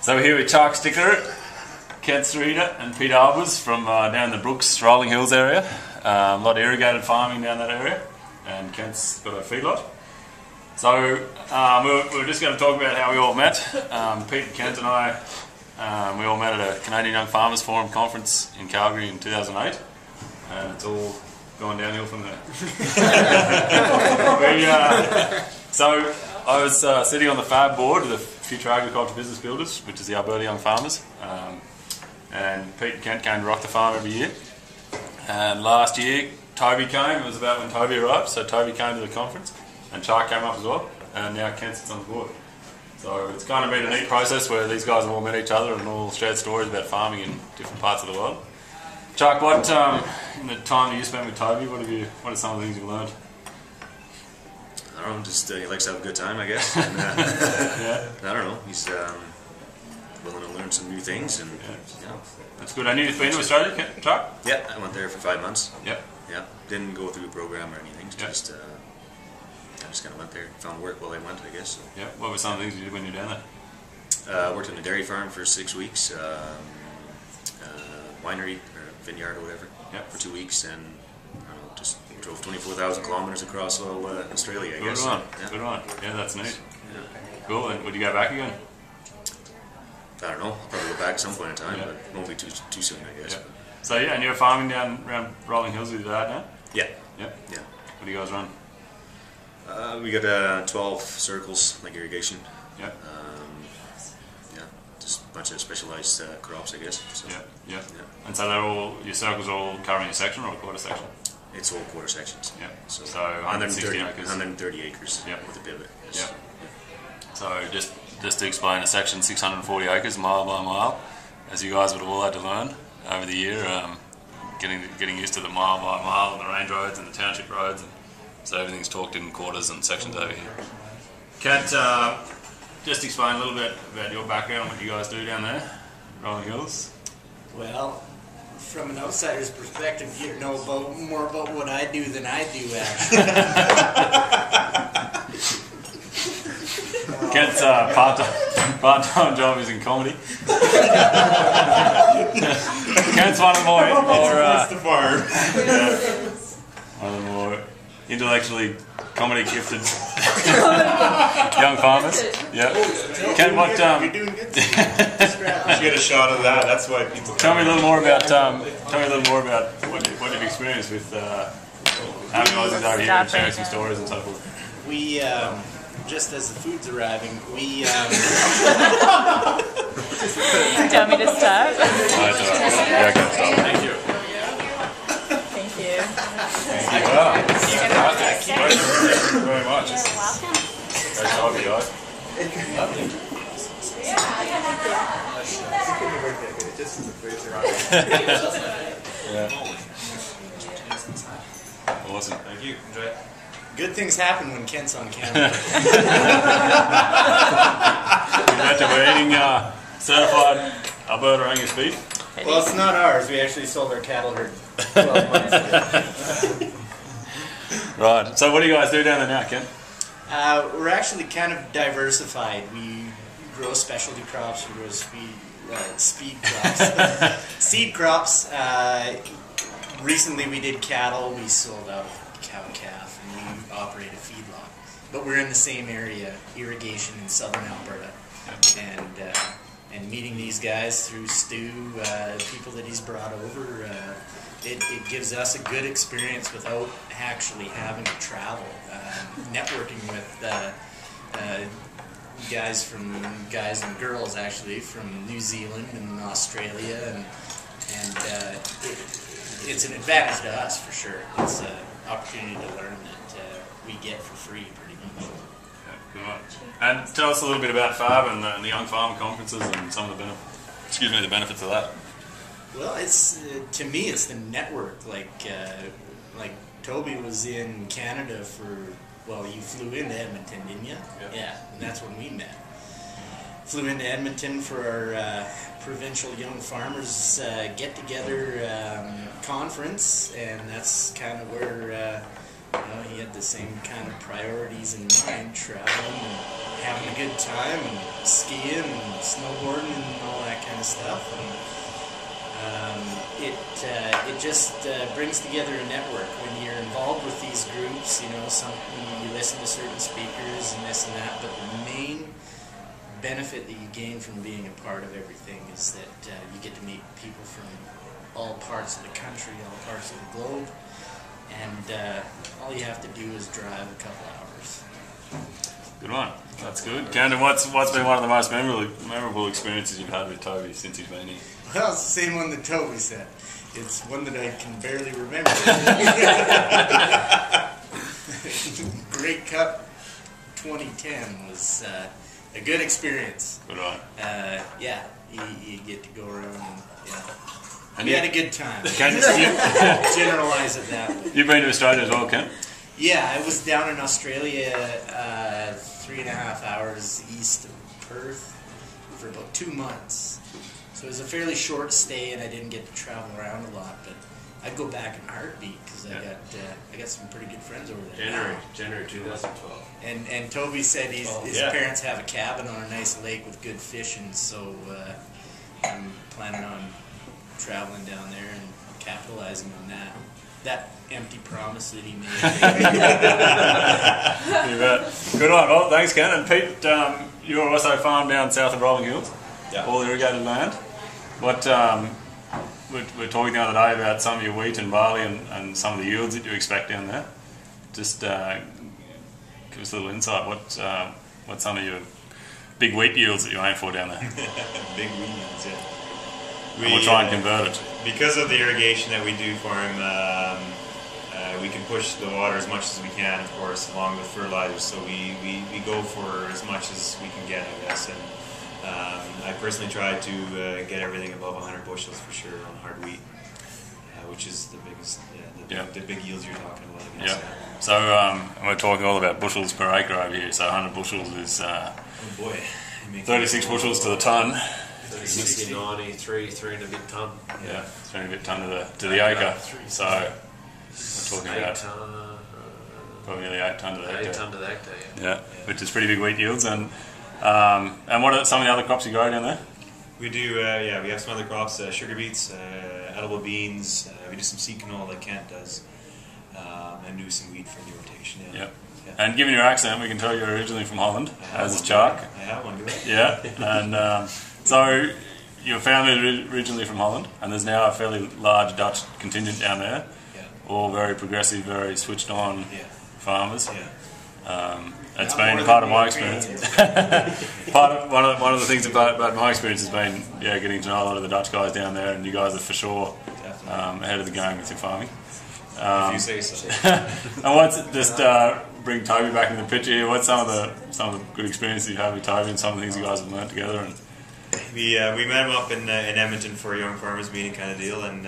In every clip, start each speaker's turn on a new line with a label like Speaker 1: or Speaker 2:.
Speaker 1: So we're here with Tjark, Stikker, Sereda and Peter Albers from down the Brooks, Rolling Hills area. A lot of irrigated farming down that area, and Kent's got a feedlot. So we're just going to talk about how we all met. Pete, Kent and I, we all met at a Canadian Young Farmers Forum conference in Calgary in 2008, and it's all gone downhill from there. So I was sitting on the FAB board of the Future Agriculture Business Builders, which is the Alberta Young Farmers, and Pete and Kent came to rock the farm every year. And last year Toby came. It was about when Toby arrived, so Toby came to the conference, and Tjark came up as well, and now Kent sits on the board. So it's kind of been a neat process where these guys have all met each other and all shared stories about farming in different parts of the world. Tjark, what in the time that you spent with Toby, what are some of the things you've learned?
Speaker 2: I don't know, just he likes to have a good time, I guess. And,
Speaker 1: yeah.
Speaker 2: I don't know, he's willing to learn some new things, and
Speaker 1: That's good. And you've been to Australia, Tjark?
Speaker 2: Yeah, I went there for 5 months.
Speaker 1: Yep.
Speaker 2: Yeah, didn't go through a program or anything. Just I just kind of went there, found work while I went, I guess. So.
Speaker 1: Yeah. What were some of the things you did when you were down
Speaker 2: there? Worked on a dairy farm for 6 weeks, winery or vineyard or whatever, for 2 weeks, and I don't know, just drove 24,000 kilometers across all Australia, I guess.
Speaker 1: Good on.
Speaker 2: Yeah.
Speaker 1: Good on. Yeah, that's neat.
Speaker 2: Yeah.
Speaker 1: Cool. And would you go back again?
Speaker 2: I don't know. I'll probably go back at some point in time, but won't be too soon, I guess.
Speaker 1: Yeah. So yeah, and you're farming down around Rolling Hills with your dad now?
Speaker 2: Yeah.
Speaker 1: Yeah.
Speaker 2: Yeah.
Speaker 1: What do you guys run?
Speaker 2: We got 12 circles, like irrigation.
Speaker 1: Yeah.
Speaker 2: Just a bunch of specialized crops, I guess. So,
Speaker 1: yeah. And so they're all, your circles are all covering a section or a quarter section?
Speaker 2: It's all quarter sections.
Speaker 1: Yeah.
Speaker 2: So
Speaker 1: 160 acres.
Speaker 2: 130 acres.
Speaker 1: Yeah.
Speaker 2: With a pivot. Yes.
Speaker 1: Yeah. So just to explain, a section 640 acres, mile by mile, as you guys would have all had to learn over the year, getting used to the mile by mile and the range roads and the township roads, and so everything's talked in quarters and sections over here. Kent, just explain a little bit about your background, what you guys do down there, Rolling Hills.
Speaker 3: Well, from an outsider's perspective, you know more about what I do than I do, actually.
Speaker 1: Kent's part-time job is in comedy. Kent's one of the more intellectually comedy gifted young farmers. Yeah. Kent, what?
Speaker 4: You're doing good. You get a shot of that. That's why people.
Speaker 1: Tell me a little more about. What you've experienced with having Aussies over here and sharing some stories and so forth.
Speaker 3: We. Just as the food's arriving, we...
Speaker 5: Do you want me to start?
Speaker 1: Yeah, I can start.
Speaker 5: Thank you.
Speaker 1: Thank you. Wow. Thank you very much.
Speaker 5: You're welcome.
Speaker 1: Great job, you guys. Yeah. Awesome. Thank you. Enjoy it.
Speaker 3: Good things happen when Kent's on camera.
Speaker 1: We're eating certified Alberta Angus beef.
Speaker 3: Well, it's not ours. We actually sold our cattle herd 12 months ago.
Speaker 1: Right. So what do you guys do down there now, Kent?
Speaker 3: We're actually kind of diversified. We grow specialty crops. We grow speed crops. Seed crops. Recently we did cattle. We sold out cow-calf. We operate a feedlot, but we're in the same area, irrigation in southern Alberta, and meeting these guys through Stu, people that he's brought over, it gives us a good experience without actually having to travel. Networking with guys and girls actually from New Zealand and Australia, and it's an advantage to us for sure. It's an opportunity to learn that we get for free, pretty much.
Speaker 1: Yeah, good one. And tell us a little bit about FAB and the Young Farmer conferences and some of the benefits of that.
Speaker 3: Well, it's to me, it's the network. Like Toby was in Canada you flew into Edmonton, didn't you? Yeah, and that's when we met. Flew into Edmonton for our provincial young farmers get-together conference, and that's kind of where he had the same kind of priorities in mind, traveling and having a good time, and skiing and snowboarding in It just brings together a network when you're involved with these groups. You listen to certain speakers and this and that, but the main benefit that you gain from being a part of everything is that you get to meet people from all parts of the country, all parts of the globe, and all you have to do is drive a couple hours.
Speaker 1: Good one. That's good. Camden, what's been one of the most memorable experiences you've had with Toby since he's been here?
Speaker 3: Well, it's the same one that Toby said. It's one that I can barely remember. Great Cup 2010 was a good experience.
Speaker 1: Good one.
Speaker 3: Yeah, you get to go around and
Speaker 1: we
Speaker 3: had a good time. Generalize it that way.
Speaker 1: You've been to Australia as well, Ken?
Speaker 3: Yeah, I was down in Australia 3.5 hours east of Perth for about 2 months. So it was a fairly short stay, and I didn't get to travel around a lot. But I'd go back in a heartbeat because I got some pretty good friends over there.
Speaker 6: January 2012.
Speaker 3: And Toby said his parents have a cabin on a nice lake with good fishing, so I'm planning on traveling down there and capitalizing on that empty promise that he made.
Speaker 1: You bet. Good on. Well, thanks, Ken. And Pete, you're also farmed down south of Rolling Hills, all irrigated land. What we're talking the other day about some of your wheat and barley and some of the yields that you expect down there. Just give us a little insight. What's some of your big wheat yields that you aim for down there?
Speaker 4: Big wheat yields, yeah.
Speaker 1: We'll try and convert it.
Speaker 4: Because of the irrigation that we do for him, we can push the water as much as we can, of course, along with fertilizers. So we go for as much as we can get, I guess. And I personally try to get everything above 100 bushels for sure on hard wheat, which is the biggest, the big yields you're talking about, I guess.
Speaker 1: Yeah. So we're talking all about bushels per acre over here. So 100 bushels is 36 bushels to the tonne.
Speaker 6: 93, 3 and a bit tonne.
Speaker 1: Yeah, 3 and a bit tonne to the acre. So we're talking about probably nearly 8 tonne to the hectare.
Speaker 6: 8 tonne to the hectare,
Speaker 1: yeah, which is pretty big wheat yields. And what are some of the other crops you grow down there?
Speaker 4: We do, we have some other crops, sugar beets, edible beans. We do some seed canola like Kent does, and do some wheat for the rotation.
Speaker 1: Yeah. And given your accent, we can tell you're originally from Holland, as is Tjark.
Speaker 4: I have one, do I?
Speaker 1: Yeah, and so your family is originally from Holland, and there's now a fairly large Dutch contingent down there, all very progressive, very switched on farmers. It's been part of my experience. One of the things about my experience has been getting to know a lot of the Dutch guys down there, and you guys are for sure ahead of the game with your farming.
Speaker 4: If you say so.
Speaker 1: And what's just bring Toby back in the picture here? What's some of the good experiences you've had with Toby and some of the things you guys have learned together? And
Speaker 4: we met him up in Edmonton for a young farmers meeting kind of deal, and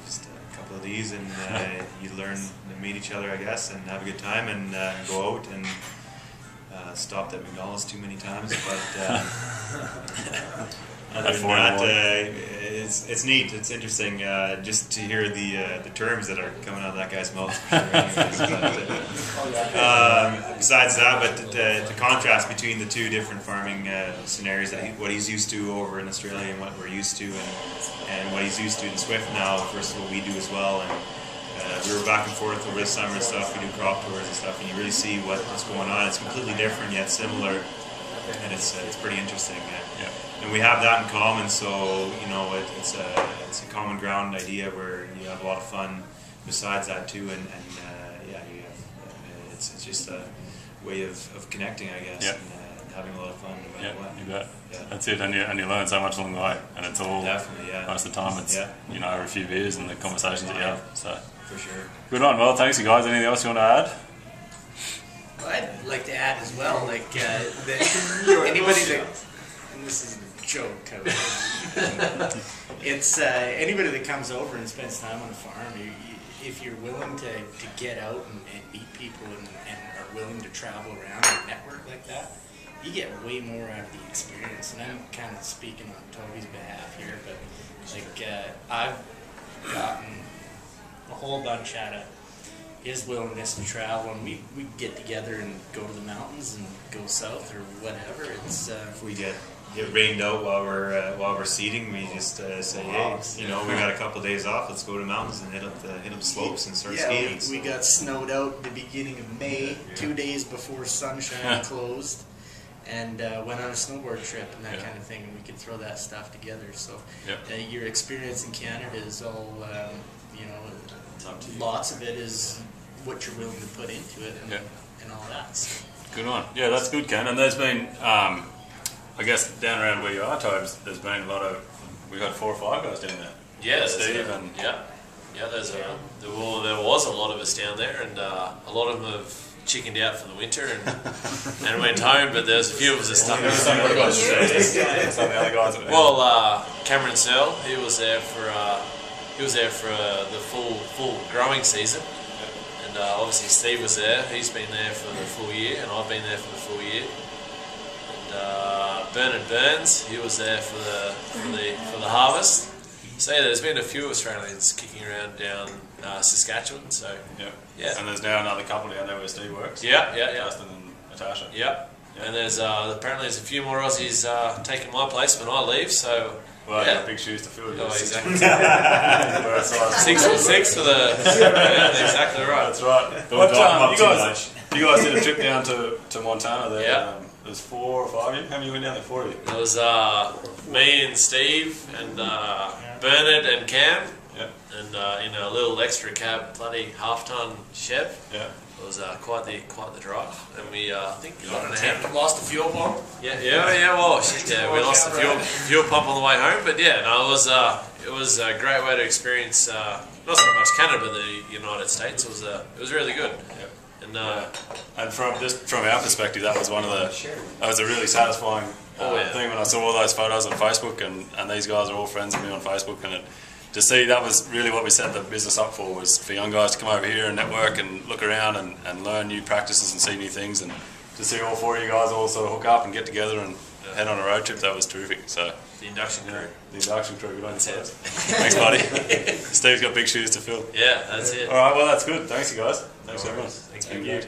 Speaker 4: just a couple of these, and you learn to meet each other, I guess, and have a good time, and go out and stopped at McDonald's too many times, but other than that, it's neat. It's interesting just to hear the terms that are coming out of that guy's mouth. For sure. Besides that, but the contrast between the two different farming scenarios, what he's used to over in Australia and what we're used to, and what he's used to in Swift now versus what we do as well. And we were back and forth over the summer and stuff. We do crop tours and stuff, and you really see what's going on. It's completely different yet similar, and it's pretty interesting. And we have that in common, so it's a common ground idea where you have a lot of fun. Besides that too, and you have it's just a way of connecting, I guess, and having a lot of fun. No matter what.
Speaker 1: You bet. That's it, and you learn so much along the way, and it's all
Speaker 4: definitely
Speaker 1: most of the time it's over a few beers and the conversations that you have. So
Speaker 4: for sure.
Speaker 1: Good on. Well, thanks you guys. Anything else you want to add?
Speaker 3: Well, I'd like to add as well, like anybody that, and this is a joke, it's anybody that comes over and spends time on a farm, if you're willing to get out and meet people and are willing to travel around and network like that, you get way more out of the experience. And I'm kind of speaking on Toby's behalf here, but like I've gotten a whole bunch out of his willingness to travel, and we get together and go to the mountains and go south or whatever. It's
Speaker 4: if we get get rained out while we're seeding, we just say, hey, you know, we got a couple of days off. Let's go to mountains and hit up the slopes and start skiing.
Speaker 3: We got snowed out the beginning of May, 2 days before Sunshine closed, and went on a snowboard trip and that kind of thing. And we could throw that stuff together. So your experience in Canada is all, you know, lots of it is what you're willing to put into it and all that. So.
Speaker 1: Good one. Yeah, that's good, Ken. And there's been, I guess, down around where you are, Tobes, there's been a lot of, we've got 4 or 5 guys down there.
Speaker 6: Yeah,
Speaker 1: Steve and...
Speaker 6: Yeah, there was a lot of us down there, and a lot of them have chickened out for the winter and went home, but there's a few of us that stuck
Speaker 1: Some of the other guys.
Speaker 6: Well, Cameron Searle, he was there for the full growing season. Obviously Steve was there. He's been there for the full year, and I've been there for the full year. And Bernard Burns, he was there for the harvest. So yeah, there's been a few Australians kicking around down Saskatchewan. So yeah.
Speaker 1: And there's now another couple down there where Steve works.
Speaker 6: Yeah.
Speaker 1: Justin and Natasha.
Speaker 6: Yeah. And there's apparently there's a few more Aussies taking my place when I leave. So.
Speaker 1: Well, you've got big shoes to fill.
Speaker 6: Oh, exactly. 6'6" for the. Yeah, exactly right.
Speaker 1: That's right. But you guys did a trip down to Montana there.
Speaker 6: Yeah.
Speaker 1: There's 4 or 5 of you. How many went down there? 4 of you.
Speaker 6: It was me and Steve and Bernard and Cam.
Speaker 1: Yeah.
Speaker 6: And in a little extra cab, bloody half-ton Chev.
Speaker 1: Yeah.
Speaker 6: It was quite the drive, and we I think lost the fuel pump. Yeah. Well, shit, we lost the fuel pump on the way home, but yeah, no, it was a great way to experience not so much Canada, but the United States. It was really good.
Speaker 1: Yeah. And from our perspective, that was a really satisfying thing when I saw all those photos on Facebook, and these guys are all friends of me on Facebook, and to see that was really what we set the business up for, was for young guys to come over here and network and look around and learn new practices and see new things, and to see all 4 of you guys all sort of hook up and get together and head on a road trip, that was terrific. So
Speaker 6: the induction crew.
Speaker 1: The induction crew, good on you. Thanks, buddy. Steve's got big shoes to fill.
Speaker 6: Yeah, that's it.
Speaker 1: All right, well, that's good. Thanks, you guys. Thanks, everyone.
Speaker 6: Thanks,
Speaker 1: Thank you.